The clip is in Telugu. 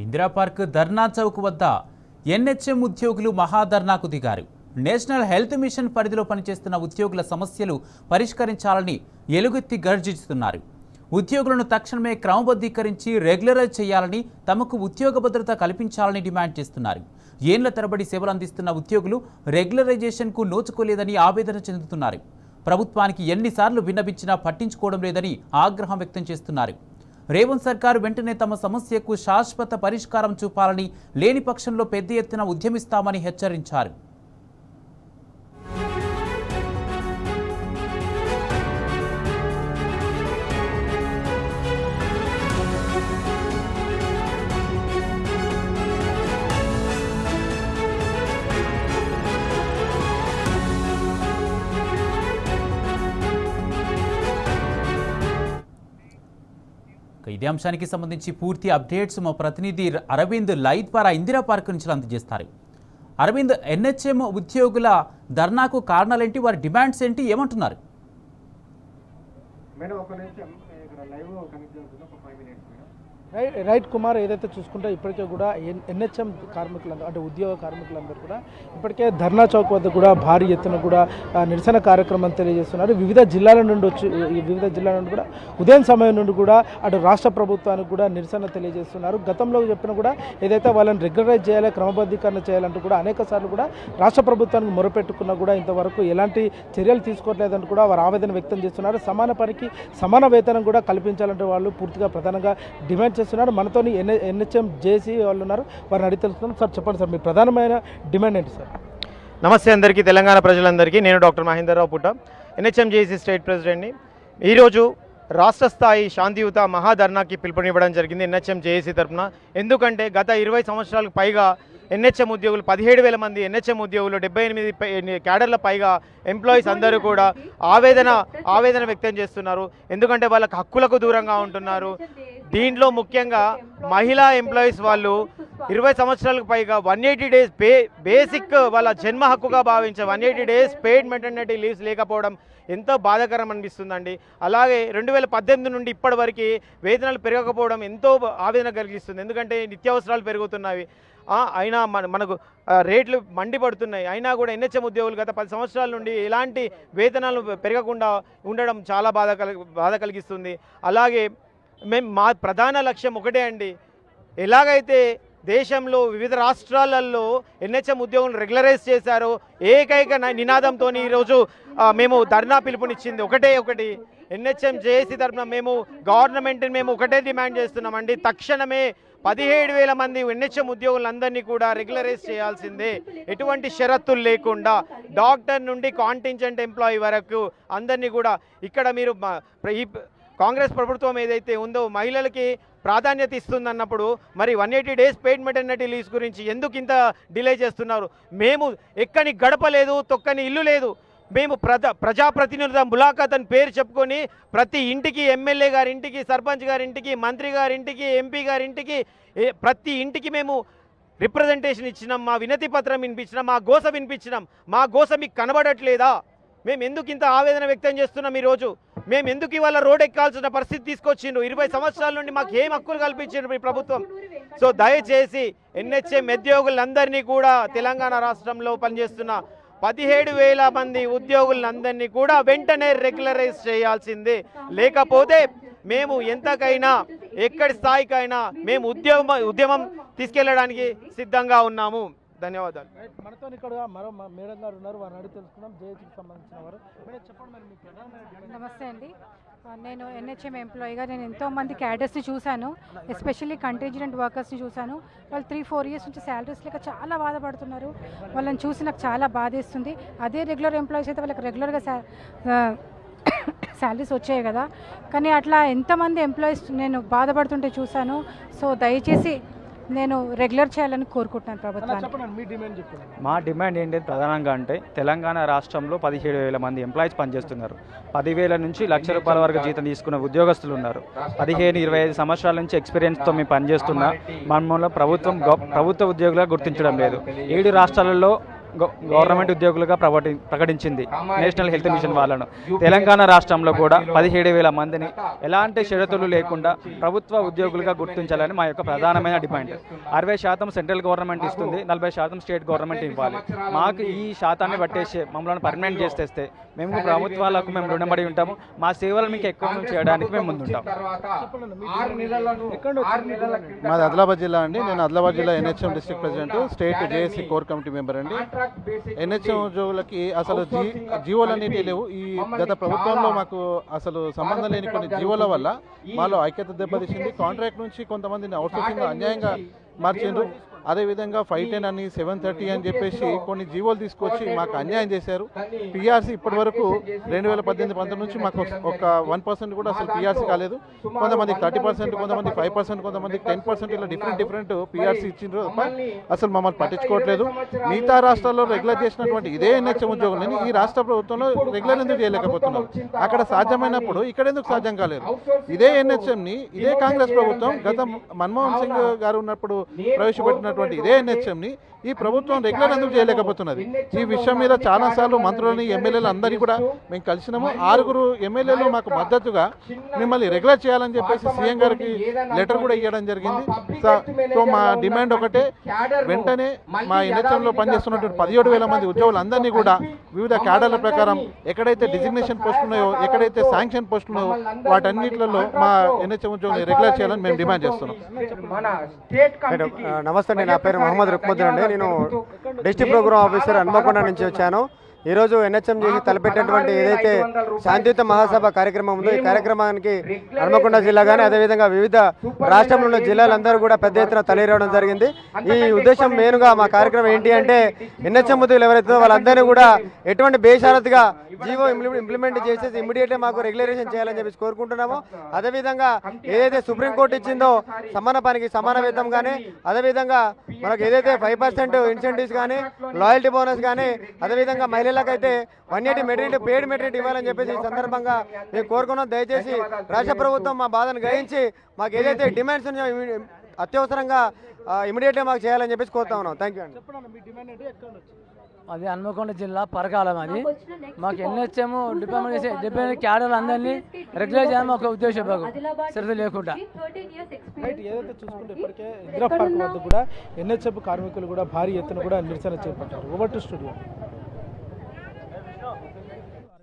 ఇందిరా పార్క్ ధర్నా చౌక్ వద్ద ఎన్హెచ్ఎం ఉద్యోగులు మహాధర్నాకు దిగారు. నేషనల్ హెల్త్ మిషన్ పరిధిలో పనిచేస్తున్న ఉద్యోగుల సమస్యలు పరిష్కరించాలని ఎలుగెత్తి గర్జిస్తున్నారు. ఉద్యోగులను తక్షణమే క్రమబద్ధీకరించి రెగ్యులరైజ్ చేయాలని, తమకు ఉద్యోగ భద్రత కల్పించాలని డిమాండ్ చేస్తున్నారు. ఏళ్ల తరబడి సేవలు అందిస్తున్న ఉద్యోగులు రెగ్యులరైజేషన్కు నోచుకోలేదని ఆవేదన చెందుతున్నారు. ప్రభుత్వానికి ఎన్నిసార్లు విన్నవించినా పట్టించుకోవడం లేదని ఆగ్రహం వ్యక్తం చేస్తున్నారు. రేవంత్ సర్కారు వెంటనే తమ సమస్యకు శాశ్వత పరిష్కారం చూపాలని, లేని పక్షంలో పెద్ద ఎత్తున ఉద్యమిస్తామని హెచ్చరించారు. ఇదే అంశానికి సంబంధించి పూర్తి అప్డేట్స్ మా ప్రతినిధి అరవింద్ లైవ్ ద్వారా ఇందిరా పార్క్ నుంచి అందజేస్తారు. అరవింద్, ఎన్హెచ్ఎం ఉద్యోగుల ధర్నాకు కారణాలేంటి, వారి డిమాండ్స్ ఏంటి, ఏమంటున్నారు? రైట్ కుమార్, ఏదైతే చూసుకుంటే ఇప్పటికే కూడా ఎన్హెచ్ఎం కార్మికులందరూ అంటే ఉద్యోగ కార్మికులందరూ కూడా ఇప్పటికే ధర్నా చౌక్ వద్ద కూడా భారీ ఎత్తున కూడా నిరసన కార్యక్రమం తెలియజేస్తున్నారు. వివిధ జిల్లాల నుండి కూడా ఉదయం సమయం నుండి కూడా అటు రాష్ట్ర ప్రభుత్వానికి కూడా నిరసన తెలియజేస్తున్నారు. గతంలో చెప్పిన కూడా ఏదైతే వాళ్ళని రెగ్యులరైజ్ చేయాలి, క్రమబద్ధీకరణ చేయాలంటూ కూడా అనేక సార్లు కూడా రాష్ట్ర ప్రభుత్వానికి మొరపెట్టుకున్నా కూడా ఇంతవరకు ఎలాంటి చర్యలు తీసుకోవట్లేదంటూ కూడా వారు ఆవేదన వ్యక్తం చేస్తున్నారు. సమాన పనికి సమాన వేతనం కూడా కల్పించాలంటే వాళ్ళు పూర్తిగా ప్రధానంగా డిమాండ్ చేస్తున్నారు. మనతోని ఎన్హెచ్ఎం జేసీ వాళ్ళు ఉన్నారు, వారిని అడిగి తెలుసుకున్నాం. సార్ చెప్పండి సార్, మీ ప్రధానమైన డిమాండ్ ఏంటి సార్? నమస్తే అందరికీ, తెలంగాణ ప్రజలందరికీ. నేను డాక్టర్ మహేందర్రావు పుట్ట, ఎన్హెచ్ఎం జేసీ స్టేట్ ప్రెసిడెంట్ని. ఈరోజు రాష్ట్ర స్థాయి శాంతియుత మహాధర్నాకి పిలుపునివ్వడం జరిగింది ఎన్హెచ్ఎం జేఏసీ తరఫున. ఎందుకంటే గత 20 సంవత్సరాలకు పైగా ఎన్హెచ్ఎం ఉద్యోగులు 17,000 మంది ఎన్హెచ్ఎం ఉద్యోగులు 78 క్యాడర్ల పైగా ఎంప్లాయీస్ అందరూ కూడా ఆవేదన వ్యక్తం చేస్తున్నారు. ఎందుకంటే వాళ్ళకి హక్కులకు దూరంగా ఉంటున్నారు. దీంట్లో ముఖ్యంగా మహిళా ఎంప్లాయీస్ వాళ్ళు 20 సంవత్సరాలకు పైగా 180 డేస్ బేసిక్ వాళ్ళ జన్మ హక్కుగా భావించే 180 డేస్ పెయిడ్ మెటర్నిటీ లీవ్స్ లేకపోవడం ఎంతో బాధాకరం అనిపిస్తుందండి. అలాగే 2018 నుండి ఇప్పటి వరకు వేతనాలు పెరగకపోవడం ఎంతో ఆవేదన కలిగిస్తుంది. ఎందుకంటే నిత్యావసరాలు పెరుగుతున్నవి, అయినా మనకు రేట్లు మండిపడుతున్నాయి. అయినా కూడా ఎన్హెచ్ఎం ఉద్యోగులు గత 10 సంవత్సరాల నుండి ఎలాంటి వేతనాలు పెరగకుండా ఉండడం చాలా బాధ కలిగిస్తుంది. అలాగే మా ప్రధాన లక్ష్యం ఒకటే అండి, ఎలాగైతే దేశంలో వివిధ రాష్ట్రాలలో ఎన్హెచ్ఎం ఉద్యోగులను రెగ్యులరైజ్ చేశారో ఏకైక నినాదంతో ఈరోజు మేము ధర్నా పిలుపునిచ్చింది ఒకటి. ఎన్హెచ్ఎం జేఏసీ తరఫున మేము గవర్నమెంట్ని మేము ఒకటే డిమాండ్ చేస్తున్నామండి, తక్షణమే 17,000 మంది ఎన్హెచ్ఎం ఉద్యోగులందరినీ కూడా రెగ్యులరైజ్ చేయాల్సిందే, ఎటువంటి షరతులు లేకుండా. డాక్టర్ నుండి కాంటింజెంట్ ఎంప్లాయీ వరకు అందరినీ కూడా. ఇక్కడ మీరు ఈ కాంగ్రెస్ ప్రభుత్వం ఏదైతే ఉందో మహిళలకి ప్రాధాన్యత ఇస్తుందన్నప్పుడు మరి 180 డేస్ పెయిడ్ మెటర్నిటీ లీవ్స్ గురించి ఎందుకు ఇంత డిలే చేస్తున్నారు? మేము ఎక్కని గడప లేదు, తొక్కని ఇల్లు లేదు. మేము ప్రజాప్రతినిధుల ములాఖాత్ అని పేరు చెప్పుకొని ప్రతి ఇంటికి, ఎమ్మెల్యే గారింటికి, సర్పంచ్ గారింటికి, మంత్రి గారింటికి, ఎంపీ గారింటికి, ప్రతి ఇంటికి మేము రిప్రజెంటేషన్ ఇచ్చినాం, మా వినతి పత్రం వినిపించినాం, మా గోస వినిపించినాం. మా గోస మీకు కనబడట్లేదా? మేము ఎందుకు ఇంత ఆవేదన వ్యక్తం చేస్తున్నాం? ఈరోజు మేము ఎందుకు ఇవాళ రోడ్ ఎక్కాల్సిన పరిస్థితి తీసుకొచ్చిండ్రు? 20 సంవత్సరాల నుండి మాకు ఏం హక్కులు కల్పించిండ్రు ఈ ప్రభుత్వం? సో దయచేసి ఎన్హెచ్ఎం ఉద్యోగులందరినీ కూడా, తెలంగాణ రాష్ట్రంలో పనిచేస్తున్న 17,000 మంది ఉద్యోగులందరినీ కూడా వెంటనే రెగ్యులరైజ్ చేయాల్సిందే. లేకపోతే మేము ఎంతకైనా, ఎక్కడి స్థాయికైనా మేము ఉద్యమం తీసుకెళ్లడానికి సిద్ధంగా ఉన్నాము. ధన్యవాదాలు. మనతో ఇక్కడ మరో మేడం గారు ఉన్నారు, వారిని అడిగి తెలుసుకున్నాం. జేఏసీకి సంబంధించిన వారు. మేడం చెప్పండి మరి మీ ప్రధానమైన. నమస్తే అండి, నేను ఎన్హెచ్ఎం ఎంప్లాయీగా నేను ఎంతోమంది క్యాడర్స్ని చూశాను, ఎస్పెషల్లీ కంటింజెంట్ వర్కర్స్ని చూశాను. వాళ్ళు 3-4 ఇయర్స్ నుంచి శాలరీస్ లేక చాలా బాధపడుతున్నారు. వాళ్ళని చూసి నాకు చాలా బాధేస్తుంది. అదే రెగ్యులర్ ఎంప్లాయీస్ అయితే వాళ్ళకి రెగ్యులర్గా శాలరీస్ వచ్చాయి కదా, కానీ అట్లా ఎంతమంది ఎంప్లాయీస్ నేను బాధపడుతుంటే చూశాను. సో దయచేసి నేను రెగ్యులర్ చేయాలని కోరుకుంటున్నాను ప్రభుత్వాన్ని. మా డిమాండ్ ఏంటి ప్రధానంగా అంటే, తెలంగాణ రాష్ట్రంలో 17,000 మంది ఎంప్లాయీస్ పనిచేస్తున్నారు. 10,000 నుంచి ₹1,00,000 వరకు జీతం తీసుకున్న ఉద్యోగస్తులు ఉన్నారు. 15-25 సంవత్సరాల నుంచి ఎక్స్పీరియన్స్తో మేము పనిచేస్తున్నా మమ్మల్ని ప్రభుత్వ ఉద్యోగులుగా గుర్తించడం లేదు. 7 రాష్ట్రాలలో గవర్నమెంట్ ఉద్యోగులుగా ప్రకటించింది నేషనల్ హెల్త్ మిషన్ వాళ్ళను. తెలంగాణ రాష్ట్రంలో కూడా 17,000 మందిని ఎలాంటి షరతులు లేకుండా ప్రభుత్వ ఉద్యోగులుగా గుర్తించాలని మా యొక్క ప్రధానమైన డిమాండ్. 60% సెంట్రల్ గవర్నమెంట్ ఇస్తుంది, 40% స్టేట్ గవర్నమెంట్ ఇవ్వాలి. మాకు ఈ శాతాన్ని పట్టేసి మమ్మల్ని పర్మనెంట్ చేసేస్తే మేము ప్రభుత్వాలకు మేము రుణపడి ఉంటాము. మా సేవలు మీకు ఎక్కువ చేయడానికి మేము ముందుంటాం. మాది ఆదిలాబాద్ జిల్లా అండి. నేను ఆదిలాబాద్ జిల్లా NHM district president, state JAC core committee member అండి. ఎన్హెచ్ఎం ఉద్యోగులకి అసలు జీవోలు అనేవి లేవు. ఈ గత ప్రభుత్వంలో మాకు అసలు సంబంధం లేని కొన్ని జీవోల వల్ల మాలో ఐక్యత దెబ్బతీసింది. కాంట్రాక్ట్ నుంచి కొంతమందిని అవుట్సోర్సింగ్ అన్యాయంగా మార్చిండ్రు. అదేవిధంగా 510 అని 730 అని చెప్పేసి కొన్ని జీవోలు తీసుకొచ్చి మాకు అన్యాయం చేశారు. పిఆర్సీ ఇప్పటి వరకు 2018-19 నుంచి మాకు ఒక 1% కూడా అసలు పిఆర్సీ కాలేదు. కొంతమందికి 30%, కొంతమందికి 5%, కొంతమందికి 10% ఇలా డిఫరెంట్ పిఆర్సీ ఇచ్చిండ్రు తప్ప అసలు మమ్మల్ని పట్టించుకోవట్లేదు. మిగతా రాష్ట్రాల్లో రెగ్యులర్ చేసినటువంటి ఇదే ఎన్హెచ్ఎం ఉద్యోగులని ఈ రాష్ట్ర ప్రభుత్వంలో రెగ్యులర్ ఎందుకు చేయలేకపోతున్నారు? అక్కడ సాధ్యమైనప్పుడు ఇక్కడ ఎందుకు సాధ్యం కాలేదు? ఇదే ఎన్హెచ్ఎంని ఇదే కాంగ్రెస్ ప్రభుత్వం గత మన్మోహన్ సింగ్ గారు ఉన్నప్పుడు ప్రవేశపెట్టిన ఇదే ఎన్హెచ్ఎంని ఈ ప్రభుత్వం రెగ్యులర్ ఎందుకు చేయలేకపోతున్నది? ఈ విషయం మీద చాలాసార్లు మంత్రులని, ఎమ్మెల్యేలు అందరినీ కూడా మేము కలిసినాము. 6 ఎమ్మెల్యేలు మాకు మద్దతుగా మిమ్మల్ని రెగ్యులర్ చేయాలని చెప్పేసి సీఎం గారికి లెటర్ కూడా ఇవ్వడం జరిగింది. సో మా డిమాండ్ ఒకటే, వెంటనే మా ఎన్హెచ్ఎంలో పనిచేస్తున్నటువంటి 17,000 మంది ఉద్యోగులందరినీ కూడా వివిధ క్యాడర్ల ప్రకారం ఎక్కడైతే డిజిగ్నేషన్ పోస్టులు ఉన్నాయో, ఎక్కడైతే శాంక్షన్ పోస్టులు ఉన్నాయో వాటన్నిటిలో మా ఎన్హెచ్ఎం ఉద్యోగులు రెగ్యులర్ చేయాలని మేము డిమాండ్ చేస్తున్నాం. నమస్తే, నా పేరు మహమ్మద్ రుక్ముద్దీన్ అండి. నేను డిస్ట్రిక్ట్ ప్రోగ్రామ్ ఆఫీసర్ హన్మకొండ నుంచి వచ్చాను. ఈరోజు ఎన్హెచ్ఎం చేసి తలపెట్టినటువంటి ఏదైతే శాంతియుత మహాసభ కార్యక్రమం ఉందో ఈ కార్యక్రమానికి హన్మకొండ జిల్లా కానీ అదేవిధంగా వివిధ రాష్ట్రంలో ఉన్న జిల్లాలందరూ కూడా పెద్ద ఎత్తున తరలిరావడం జరిగింది. ఈ ఉద్దేశం మెయిన్గా మా కార్యక్రమం ఏంటి అంటే ఎన్హెచ్ఎం ఉద్యోగులు ఎవరైతే వాళ్ళందరినీ కూడా ఎటువంటి బేషరతుగా జీవో ఇంప్లిమెంట్ చేసేసి ఇమ్మీడియట్గా మాకు రెగ్యులరేషన్ చేయాలని చెప్పేసి కోరుకుంటున్నాము. అదేవిధంగా ఏదైతే సుప్రీంకోర్టు ఇచ్చిందో సమాన పనికి సమాన వేతం కానీ, అదేవిధంగా మనకు ఏదైతే 5% ఇన్సెంటివ్స్ కానీ, లాయల్టీ బోనస్ కానీ, అదేవిధంగా మహిళలకైతే 180 మెటర్నిటీ పెయిడ్ మెటర్నిటీ ఇవ్వాలని చెప్పేసి ఈ సందర్భంగా మేము కోరుకున్నాం. దయచేసి రాష్ట్ర ప్రభుత్వం మా బాధను గ్రహించి మాకు ఏదైతే డిమాండ్స్ ఉన్నాయో అత్యవసరంగా ఇమీడియట్గా మాకు చేయాలని చెప్పేసి కోరుతా ఉన్నాం. థ్యాంక్ యూ అండి. అది హన్మకొండ జిల్లా పరకాలం. అది మాకు ఎన్హెచ్ఎం డిపెండెంట్ క్యాడర్లు అందరినీ రెగ్యులర్ చేయాలని ఒక ఉద్దేశం శ్రద్ధ లేకుండా. ఏదైతే చూసుకుంటే ఇప్పటికే ఇందిరా పార్క్ వద్ద కూడా ఎన్హెచ్ఎం కార్మికులు కూడా భారీ ఎత్తున కూడా నిరసన చేపట్టారు. Over to studio.